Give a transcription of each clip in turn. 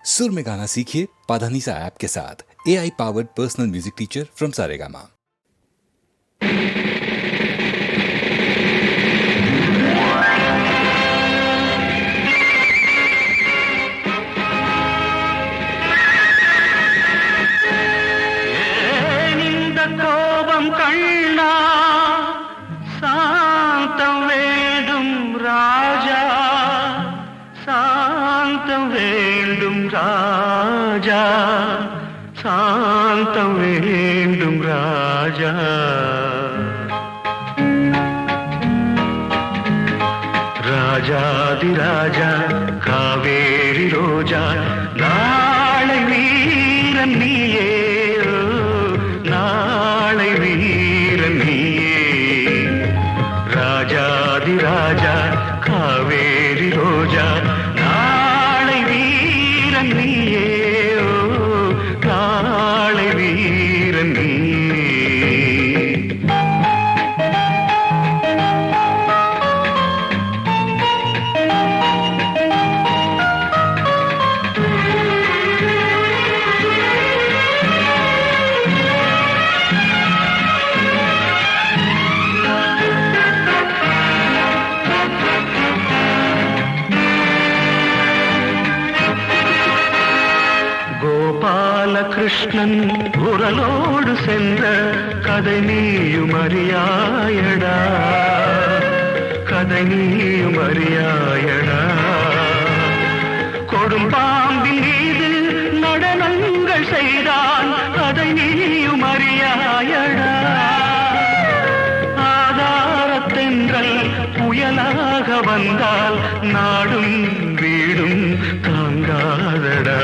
सुर में गाना सीखिए पाधानीसा ऐप के साथ। AI powered personal music teacher from Saregama. கோபம் கண்ணா சாந்தம் வேண்டும் ராஜா, சாந்தம் வேண்டும் ராஜா, சாந்தம் வேண்டும் ராஜா. ராஜாதி ராஜா காவேரி ரோஜா, நாளை வீரன் நீயே, நாளை வீரன் நீயே. ராஜாதி ராஜா காவேரி ரோஜா, நாளை வீரன் நீயே, நாளை வீரன் நீயே. கிருஷ்ணன் உரலோடு சென்ற கதை நீயும் அறியாயடா, கதை நீயும் அறியாயடா. கொடும்பாம்பின் மீது நடனங்கள் செய்தான், அதை நீயும் அறியாயடா. ஆதாரத்தென்றல் புயலாக வந்தால் நாடும் வீடும் தாங்காதடா.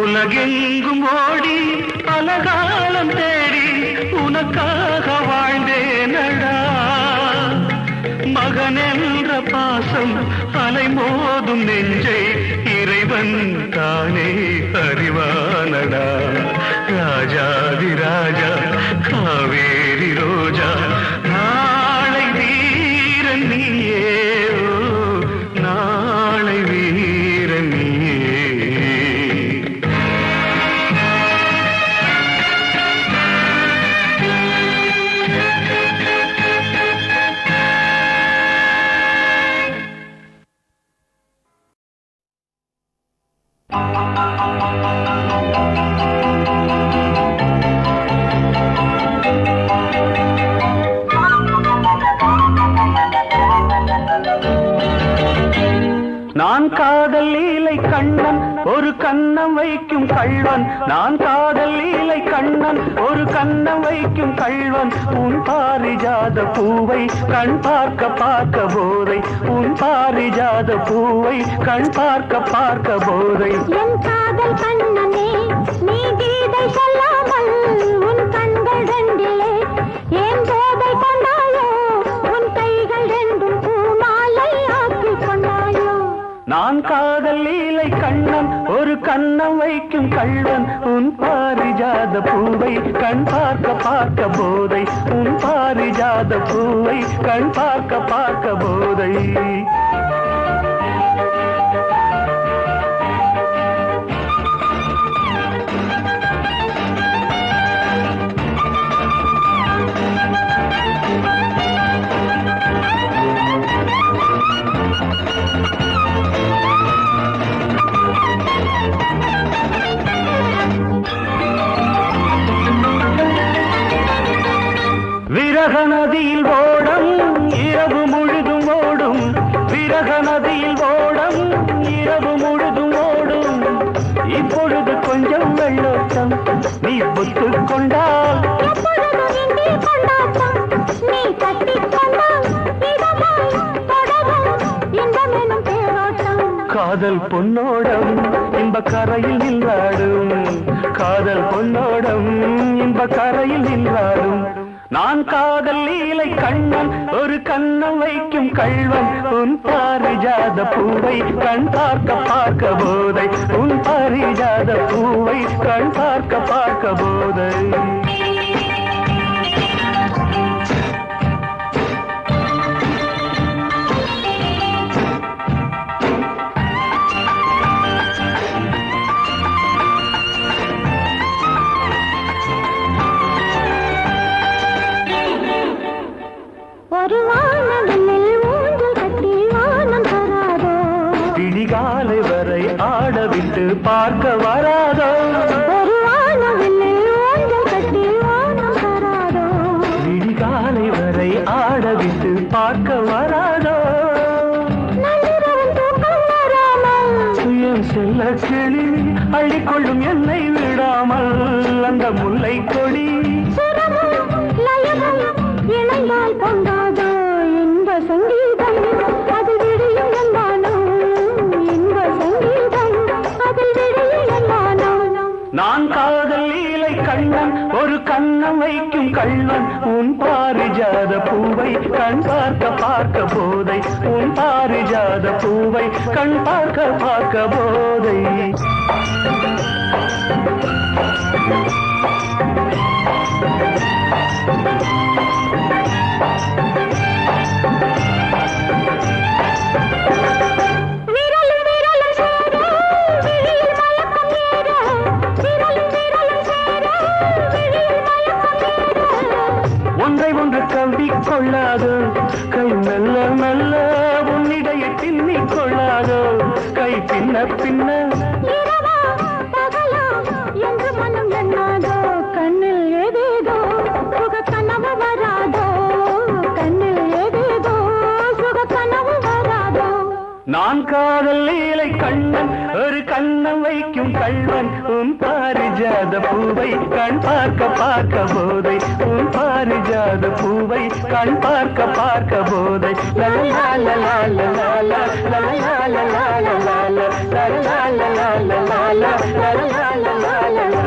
உலகெங்கும் ஓடி பலகாலம் தேடி உனக்காக வாழ்ந்தேனடா. மகன் என்ற பாசம் அலை மோதும் நெஞ்சை இறைவன் தானே அறிவானடா. ராஜாதி ராஜா காவேரி ரோஜா, நாளை வீரன் நீயே, நாளை வீரன் நீயே. நான் காதல் லீலை கண்ணன் ஒரு கண்ணம் வைக்கும் கள்வன் நான் காதல் லீலை கண்ணன் ஒரு கண்ணம் வைக்கும் கள்வன் உன் பாரிஜாத பூவை கண் பார்க்க பார்க்க போதை உன் பாரிஜாத பூவை கண் பார்க்க பார்க்க போதை என் காதல் கண்ணனே நீ கீதை சொல்லாமல் உன் கண்கள் ரெண்டிலே ஏன் போதை கொண்டாயோ உன் கைகள் ரெண்டும் பூமாலை ஆக்கிக் கொண்டாயோ நான் காதல் லீலை கண்ணன் ஒரு கண்ணம் வைக்கும் கள்வன் உன் பாரிஜாத பூவை கண் பார்க்க பார்க்க போதை உன் பாரிஜாத பூவை கண் பார்க்க பார்க்க போதை விரக நதியில் ஓடம் இரவு முழுதும் ஓடும் விரக நதியில் ஓடம் இரவு முழுதும் ஓடும் இப்பொழுது கொஞ்சம் வெள்ளோட்டம் நீ புத்து கொண்டால் நீ கட்டிக் கொண்டால் இதமாய் தொடரும் இன்பம் எனும் பேரோட்டம் காதல் பொன்னோடம் இன்ப கரையில் நின்றாடும் காதல் பொன்னோடம் இன்ப கரையில் நின்றாடும் நான் காதல் லீலை கண்ணன் ஒரு கண்ணம் வைக்கும் கள்வன் உன் பாரிஜாத பூவை கண் பார்க்க பார்க்க போதை உன் பாரிஜாத பூவை கண் பார்க்க பார்க்க போதை ஒரு வானவில் ஊஞ்சல் கட்டி வானம் தராதோ விடிகாலை வரை ஆடவிட்டு பார்க்க வராதோ ஒரு வானவில் ஊஞ்சல் கட்டி வானம் தராதோ விடிகாலை வரை ஆடவிட்டு பார்க்க வராதோ நள்ளிரவன் தூக்கம் வராமல் சுயம் செல்ல கிளி அள்ளிக்கொள்ளும் என்னை விடாமல் அந்த முல்லை கொடி சுரமும் லயமும் இணைந்தால் கொண்டாதோ இன்ப சங்கீதம் அது விடியும் என்பானோ இன்ப சங்கீதம் அதில் விடியும் என்பானோ நான் காதல் லீலை கண்ணன் ஒரு கண்ணம் வைக்கும் கள்வன் உன் பாரிஜாத பூவை கண் பார்க்க பார்க்க போதை உன் பாரிஜாத பூவை கண் பார்க்க பார்க்க போதை விரலும் விரலும் சேர விழியில் மயக்கம் ஏற விரலும் விரலும் சேர விழியில் மயக்கம் ஏற ஒன்றை ஒன்று கவ்விக் கொள்ளாதோ கை மெல்ல மெல்ல உன்னிடையை பின்னிக் கொள்ளாதோ கை பின்ன பின்ன இரவா பகலா என்று மனம் எண்ணாதோ கண்ணில் ஏதேதோ சுக கனவு வராதோ கண்ணில் ஏதேதோ சுக கனவு வராதோ நான் காதல் லீலை கண்ணன் ஒரு கண்ணம் வைக்கும் கள்வன் உன் பாரிஜாத பூவை கண் பார்க்க பார்க்க போதை உன் பாரிஜாத பூவை கண் பார்க்க பார்க்க போதை லலலா லலலா லலலா லலலா லலலா லலலா லலலா லலலா லலலா லலலா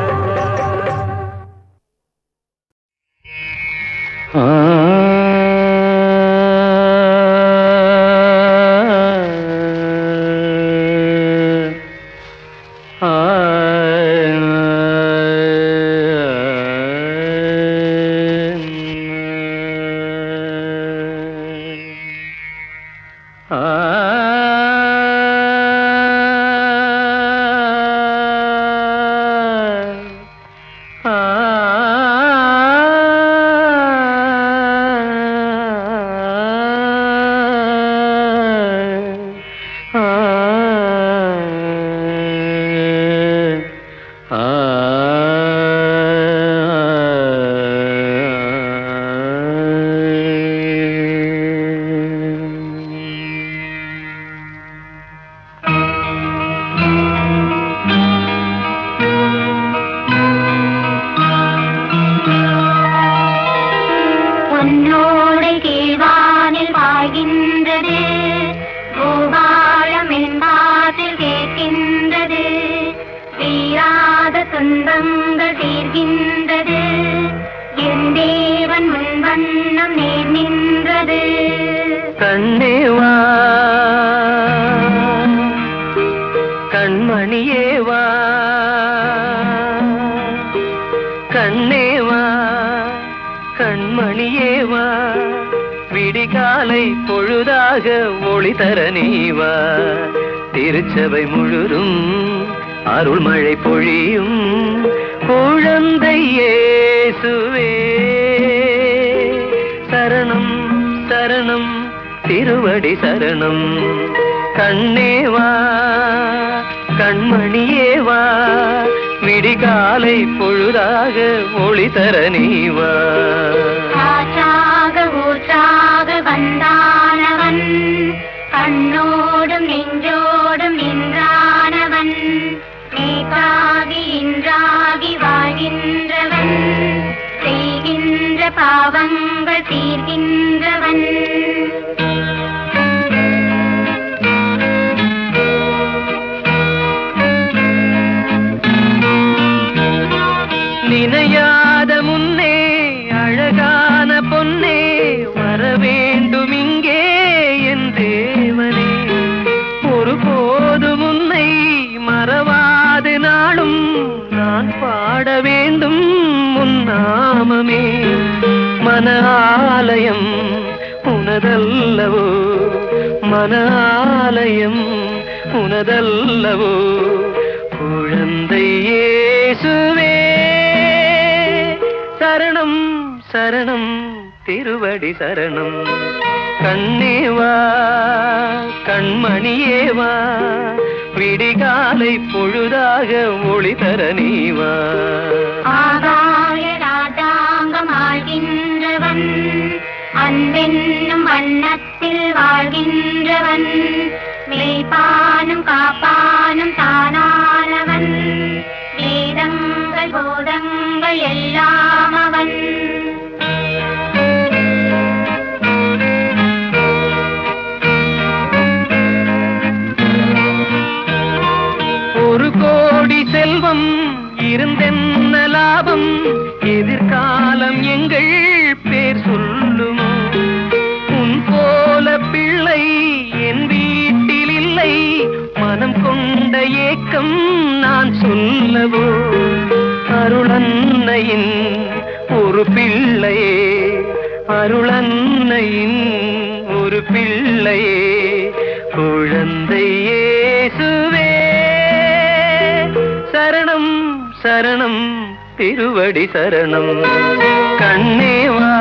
பொன்னோடை கீழ்வானில் பாய்கின்றது, பூபாலம் என் காதில் கேட்கின்றது, தீராத துன்பங்கள் தீர்கின்றது, என் தேவன் முன் வண்ணம் நேர் நின்றது. கண்ணேவா கண்மணியேவா கண்ணேவா கண்மணியேவா விடிகாலை பொழுதாக ஒளி தர நீவா. திருச்சபை முழுதும் அருள்மழை பொழியும் குழந்தை இயேசுவே. சரணம் சரணம் திருவடி சரணம். கண்ணேவா கண்மணியேவா விடிகாலை பொழுதாக ஒளி தர நீவா. காற்றாக ஊற்றாக வந்தானவன், கண்ணோடும் நெஞ்சோடும் நின்றானவன், நேக்காகி இன்றாகி வாழ்கின்றவன், செய்கின்ற பாவங்கள் தீர்கின்றவன். நினையாத முன்னே அழகான பொன்னே வர வேண்டும் இங்கே என் தேவனே. ஒருபோதும் உன்னை மறவாது நாளும் நான் பாட வேண்டும் உன் நாமமே. மன ஆலயம் உனதல்லவோ, மன ஆலயம் உனதல்லவோ, குழந்தை இயேசுவே. சரணம் சரணம் திருவடி சரணம். கண்ணேவா கண்மணியேவா விடிகாலை பொழுதாக ஒளி தர நீவா. ஆகாய ராஜாங்கம் ஆழ்கின்றவன், அன்பென்னும் வண்ணத்தில் வாழ்கின்றவன், மேய்ப்பானும் காப்பானும் தானானவன், வேதங்கள் போதங்கள் எல்லாம் அவன். ஒரு கோடி செல்வம் இருந்தென்ன லாபம், எதிர்காலம் எங்கள் பேர் சொல்லுமோ. உன் போல பிள்ளை என் வீட்டில் இல்லை, மனம் கொண்ட ஏக்கம் நான் சொல்லவோ. அருளன்னையின் ஒரு பிள்ளையே, அருளன்னையின் ஒரு பிள்ளையே, குழந்தை இயேசுவே. சரணம் சரணம் திருவடி சரணம். கண்ணேவா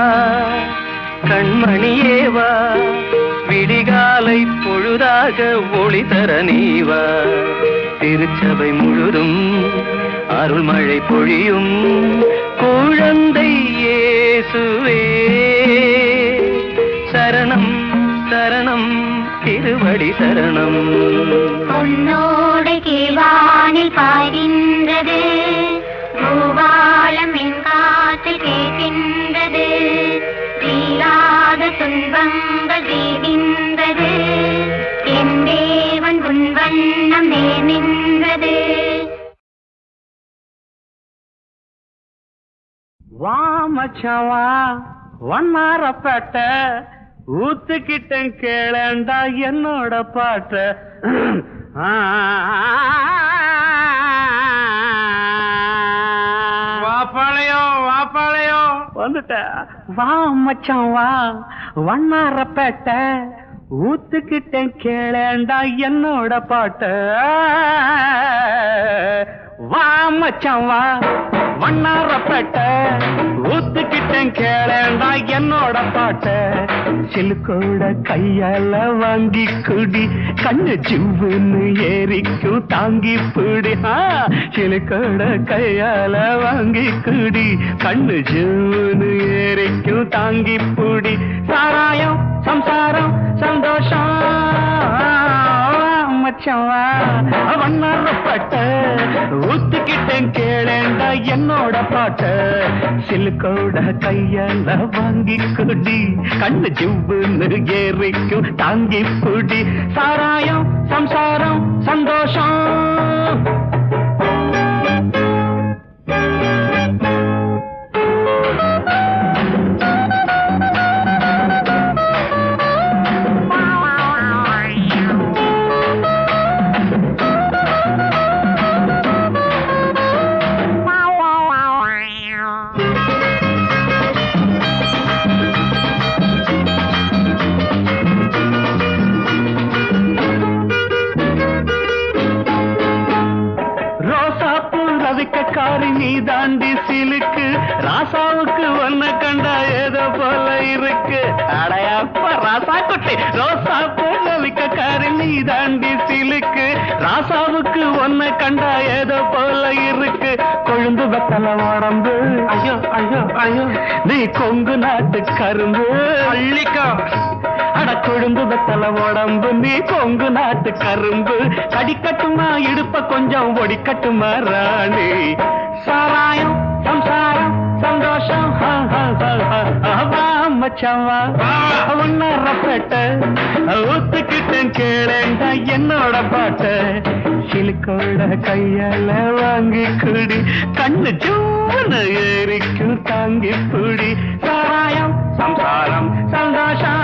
கண்மணியேவா விடிகாலை பொழுதாக ஒளி தர நீவா. திருச்சபை முழுதும் அருள்மழை பொழியும் குழந்தை இயேசுவே. சரணம் சரணம் திருவடி சரணம். பொன்னோடை கீழ்வானில் பாய்கின்றது, பூபாலம் என் காற்றில் கேட்கின்றது, தீராத துன்பங்கள் தீர்கின்றது, என் தேவன் உன் வண்ணம் நேர் நின்றது. வா மச்சான் வா வண்ணாரப்பேட்ட, ஊத்துக்கிட்டேன் கேளண்டா என்னோட பாட்ட. வாப்பாளையம் வாப்பாளையம் வந்துட்ட. வா மச்சான் வா வண்ணாரப்பேட்ட, ஊத்துக்கிட்டேன் கேளண்டா என்னோட பாட்ட. வா மச்சான் வா வண்ணாரப்பேட்ட, ஊத்துக்கிட்டேன் கேளண்டா என்னோட பாட்ட. சிலுக்கோட கையால வாங்கி குடி, கண்ணு ஜிவ்வுன்னு ஏறிக்கும் தாங்கி பிடி. சிலுக்கோட கையால வாங்கி குடி, கண்ணு ஜிவ்வுன்னு ஏறிக்கும் தாங்கி பிடி. சாராயம் சம்சாரம் சந்தோஷம் மச்சவா வண்ணாரப்பட்ட ஊத்திக்கிட்டேன் கேளேண்டா என்னோட பாட்ட சிலுக்கோட கையால வாங்கி கொடி கண்ணு ஜிவ்வுன்னு ஏறிக்கும் தாங்கி புடி சாராயம் சம்சாரம் சந்தோஷம் நீ தாண்டி சிலுக்கு ராசாவுக்கு ஒன்ன கண்டா ஏதோ போல இருக்கு அடையாப்ப ராசா குட்டி ரோசா போலவிக்காரி நீ தாண்டி சிலுக்கு ராசாவுக்கு ஒன்ன கண்டா ஏதோ போல இருக்கு கொழுந்து வெத்தல உடம்பு ஐயோ ஐயோ ஐயோ நீ கொங்கு நாட்டு கரும்பு அள்ளிக்கா அட கொழுந்து வெத்தல உடம்பு நீ கொங்கு நாட்டு கரும்பு கடிக்கட்டுமா இடுப்ப கொஞ்சம் ஒடிக்கட்டுமா ராணி சாராயம் சம்சாரம் சந்தோஷம் மச்சவா ஒன்னரப்பட்ட ஊத்துக்கிட்டேன் கேளேண்டா என்னோட பாட்ட சிலுக்கோட கையால வாங்கி குடி கண்ணு ஜூன்னு ஏறிக்கும் தாங்கி புடி சாராயம் சம்சாரம் சந்தோஷம்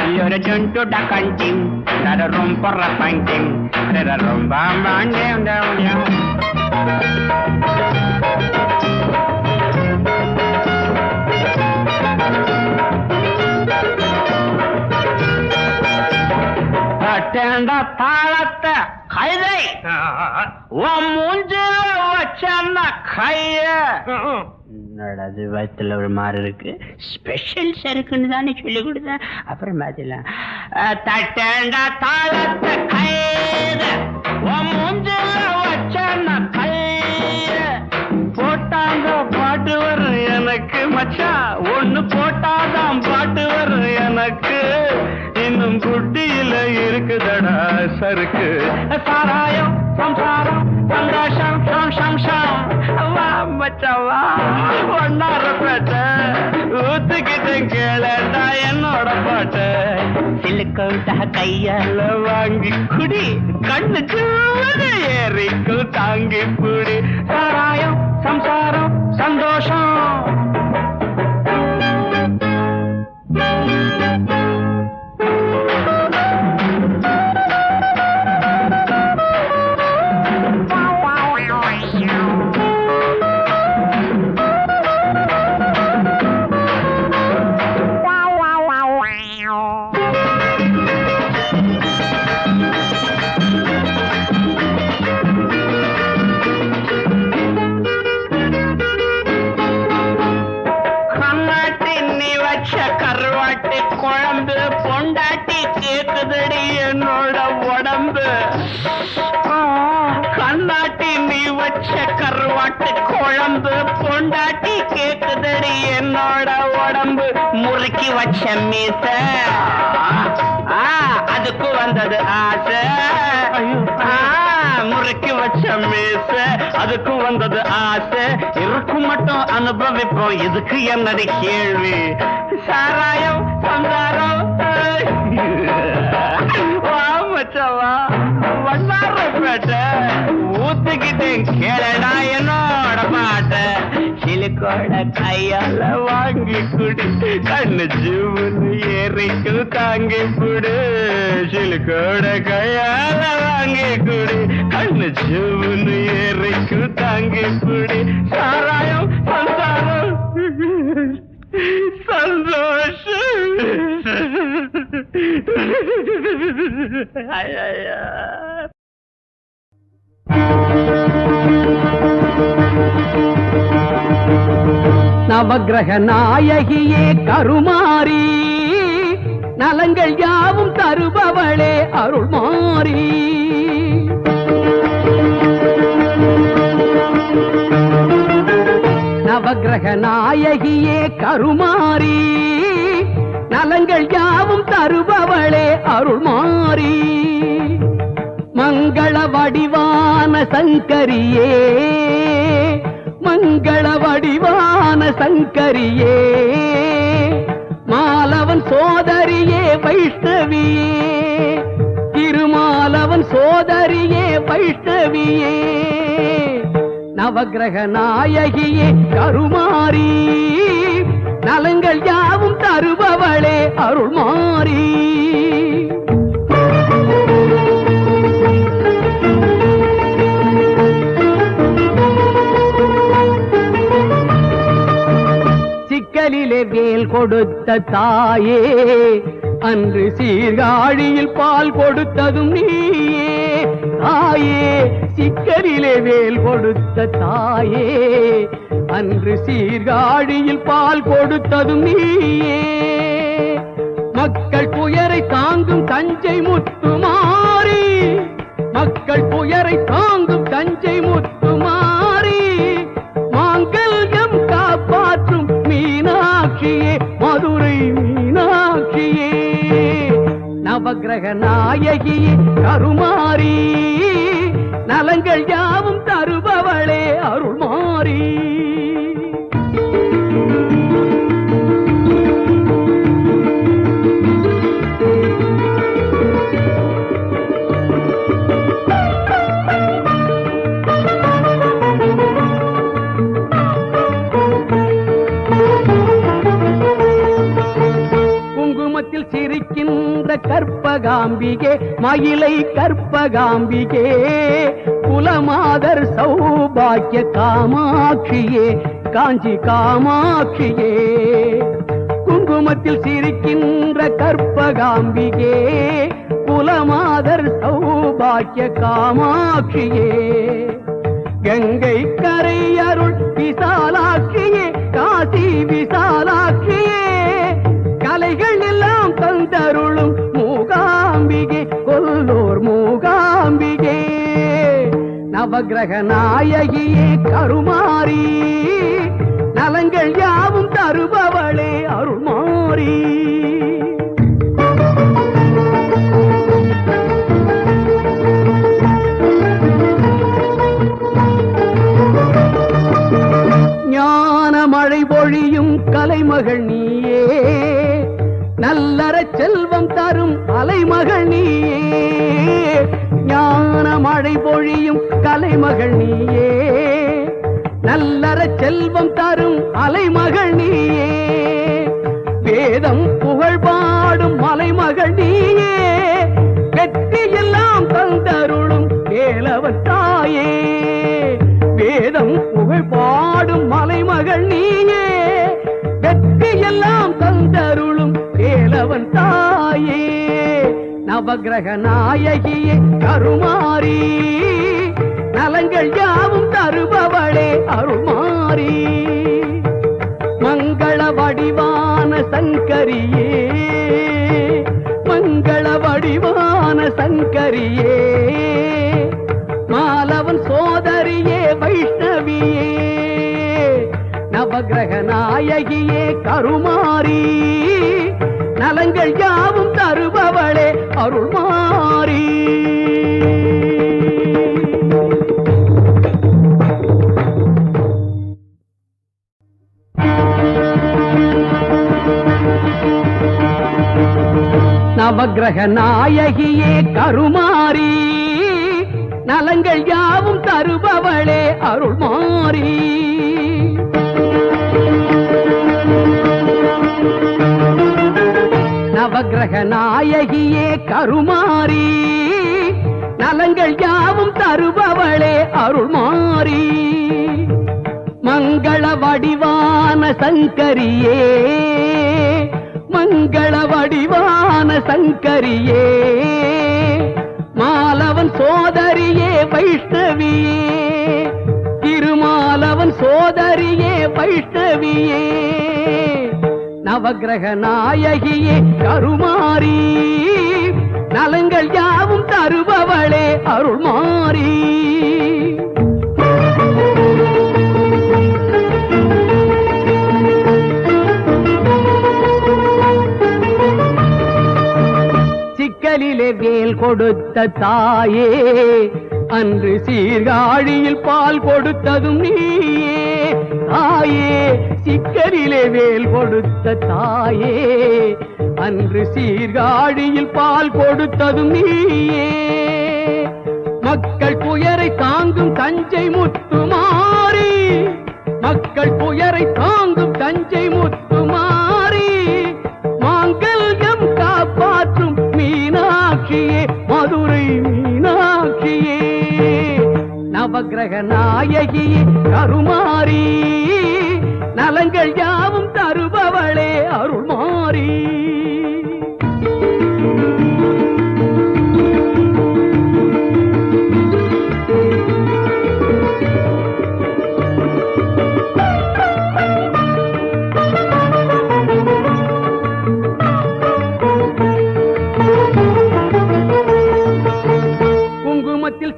You're a junto da canting, not a room for a painting, not a room bam down down. Attend a palata, Kaide, one moonjil, what's Kaya. அது வயத்துல ஒரு மாதிரி இருக்கு ஸ்பெஷல் சருக்குன்னு தானே சொல்லி கொடுத்தேன் அப்புறம் பாத்திலாம் தட்டேண்டா தாளத்தை கைத போட்டாங்க பாட்டு வரும் எனக்கு மச்சா ஒண்ணு போட்டாதான் பாட்டு வரும் எனக்கு இன்னும் குட்டியில இருக்குதடா சருக்கு சாராயம் சம்சாரம் சந்தோஷம் சம்சம் மச்சவா ஒன்னாரப்பட்ட ஊத்துக்கிட்டு கேளடா என்னோட பாட்ட சிலுக்கோட்ட கையால வாங்கி குடி கண்ணு ஏறிக்கு தாங்கி புடி சாராயம் சம்சாரம் சந்தோஷம் குழம்பு பொண்டாட்டி கேக்குதடி என்னோட உடம்பு கண்ணாட்டி நீ வச்ச கருவாட்டு குழம்பு பொண்டாட்டி கேக்குதடி என்னோட உடம்பு முறுக்கி வச்ச மீச அதுக்கு வந்தது ஆசை முறுக்கி வச்ச மீச அதுக்கு வந்தது ஆசை இருக்கும் மட்டும் அனுபவிப்போம் இதுக்கு என்னடி கேள்வி சாராயம் சந்தாரம் மச்சவா வண்ணாரப்பேட்ட ஊத்துக்கிட்டேன் கேளடா என்னோட பாட்ட சிலுக்கோட கையால வாங்கி குடி கண்ணு ஜூன்னு ஏறிக்கு தாங்கி புடு சிலுக்கோட கையால வாங்கி குடி கண்ணு ஜூன்னு ஏறிக்கு தாங்கி புடி சாராயம் சந்தாரம் சந்தோஷம் நவக்கிரக நாயகியே கருமாரி நலங்கள் யாவும் தருபவளே அருள்மாரி நவக்கிரக நாயகியே கருமாரி நலங்கள் யாவும் தருபவளே அருள்மாரி மங்கள வடிவான சங்கரியே மங்கள வடிவான சங்கரியே மாலவன் சோதரியே வைஷ்ணவியே திருமாலவன் சோதரியே வைஷ்ணவியே நவக்கிரக நாயகியே கருமாரி நலங்கள் யாவும் தருபவளே அருள்மாரி சிக்கலிலே வேல் கொடுத்த தாயே அன்று சீர்காழியில் பால் கொடுத்ததும் நீயே தாயே சிக்கலிலே வேல் கொடுத்த தாயே அன்று சீர்காழியில் பால் கொடுத்ததும் நீயே மக்கள் துயரை தாங்கும் தஞ்சை முத்துமாரி மக்கள் துயரை தாங்கும் தஞ்சை முத்துமாரி மாங்கல்யம் காப்பாற்றும் மீனாட்சியே மதுரை மீனாட்சியே நவக்கிரக நாயகியே கருமாரி நலங்கள் யாவும் தருபவளே அருள்மாரி குங்குமத்தில் சிரிக்கின்ற கற்பகாம்பிகே மயிலை கற்பகாம்பிகே குலமாதர் சௌபாக்கிய காமாட்சியே காஞ்சி காமாட்சியே குங்குமத்தில் சிரிக்கின்ற கற்பகாம்பிகே குலமாதர் சௌபாக்கிய காமாட்சியே கங்கை கரை அருள் விசாலாட்சியே காசி விசாலாட்சியே கலைகள் எல்லாம் தந்தருளும் மூகாம்பிகே கொல்லூர் மூகாம்பிகே நவக்கிரக நாயகியே கருமாரி நலங்கள் யாவும் தருபவளே அருள்மாரி ஞான மழை பொழியும் கலைமகள் நீயே நல்லற செல்வம் தரும் அலைமகள் நீயே ஞான மழை பொழியும் கலைமகள் நீயே நல்லற செல்வம் தரும் அலைமகள் நீயே வேதம் புகழ் பாடும் மலைமகள் நீயே வெற்றி எல்லாம் தந்தருளும் வேலவன் தாயே வேதம் புகழ் பாடும் மலைமகள் நீயே வெற்றி எல்லாம் தந்தருளும் வேலவன் தாயே நவக்கிரக நாயகியே கருமாரி நலங்கள் யாவும் தருபவளே அருள்மாரி மங்கள வடிவான சங்கரியே மங்கள வடிவான சங்கரியே மாலவன் சோதரியே வைஷ்ணவியே நவக்கிரக நாயகியே கருமாரி நலங்கள் யாவும் தருபவளே அருள்மாரி நவக்கிரக நாயகியே கருமாரி நலங்கள் யாவும் தருபவளே அருள்மாரி நவக்கிரக நாயகியே கருமாரி நலங்கள் யாவும் தருபவளே அருள்மாரி மங்கள வடிவான சங்கரியே மங்கள வடிவான சங்கரியே மாலவன் சோதரியே வைஷ்ணவியே திருமாலவன் சோதரியே வைஷ்ணவியே நவக்கிரக நாயகியே கருமாரி நலங்கள் யாவும் தருபவளே அருள்மாரி சிக்கலிலே வேல் கொடுத்த தாயே, அன்று சீர்காழியில் பால் கொடுத்ததும் நீயே. தாயே, சிக்கலிலே வேல் கொடுத்த தாயே, அன்று சீர்காழியில் பால் கொடுத்ததும் நீயே. மக்கள் துயரை தாங்கும் தஞ்சை முத்துமாரி, மக்கள் துயரை தாங்கும் தஞ்சை முத்துமாரி, மாங்கல்யம் காப்பாற்றும் மீனாட்சியே, மதுரை மீனாட்சியே, நவக்கிரக நாயகியே கருமாரி, நலங்கள் யாவும் தருபவளே அருள்மாரி.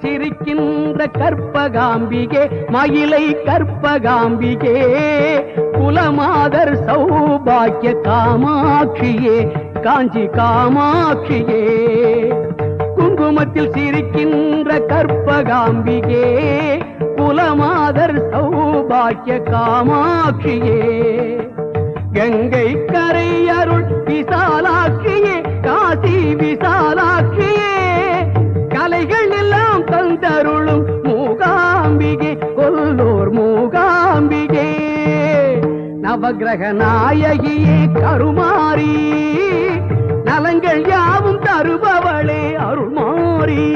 சிரிக்கின்ற கற்பகாம்பிகே, மயிலை கற்பகாம்பிகே, குலமாதர் சௌபாக்கிய காமாட்சியே, காஞ்சி காமாட்சியே. குங்குமத்தில் சிரிக்கின்ற கற்பகாம்பிகே, குலமாதர் சௌபாக்கிய காமாட்சியே, கங்கை கரை அருள் விசாலாட்சியே, காசி விசாலாட்சியே, கலைகள் எல்லாம் தந்தருளும் மூகாம்பிகே, கொல்லூர் மூகாம்பிகே, நவக்கிரக நாயகியே கருமாரி, நலங்கள் யாவும் தருபவளே அருள்மாரி.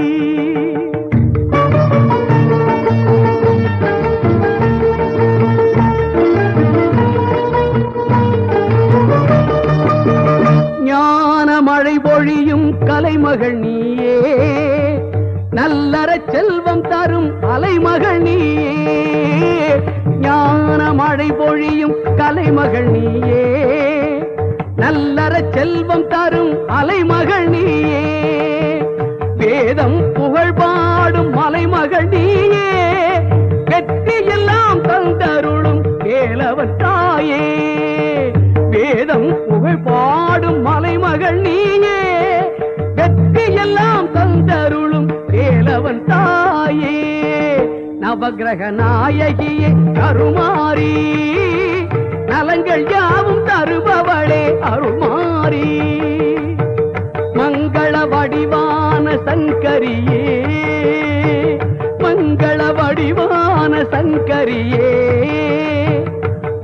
ஞான மழை பொழியும் கலைமகள் நீயே, நல்லற செல்வம் தரும் அலைமகள் நீயே. ஞான மழை பொழியும் கலைமகள் நீயே, நல்லற செல்வம் தரும் அலைமகள் நீயே. வேதம் புகழ் பாடும் மலைமகள் நீயே, வெற்றி எல்லாம் தந்தருளும் வேலவன் தாயே. வேதம் புகழ் பாடும் மலைமகள் நீயே, வெற்றி எல்லாம் தந்தருளும் வேலவன் தாயே, நவக்கிரக நாயகியே கருமாரி, நலங்கள் யாவும் தருபவளே அருள்மாரி. மங்கள வடிவான சங்கரியே, மங்கள வடிவான சங்கரியே,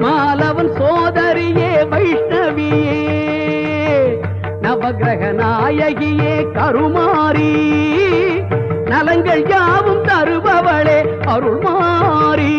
மாலவன் சோதரியே வைஷ்ணவியே, நவக்கிரக நாயகியே கருமாரி, நலங்கள் யாவும் தருபவளே அருள்மாரி.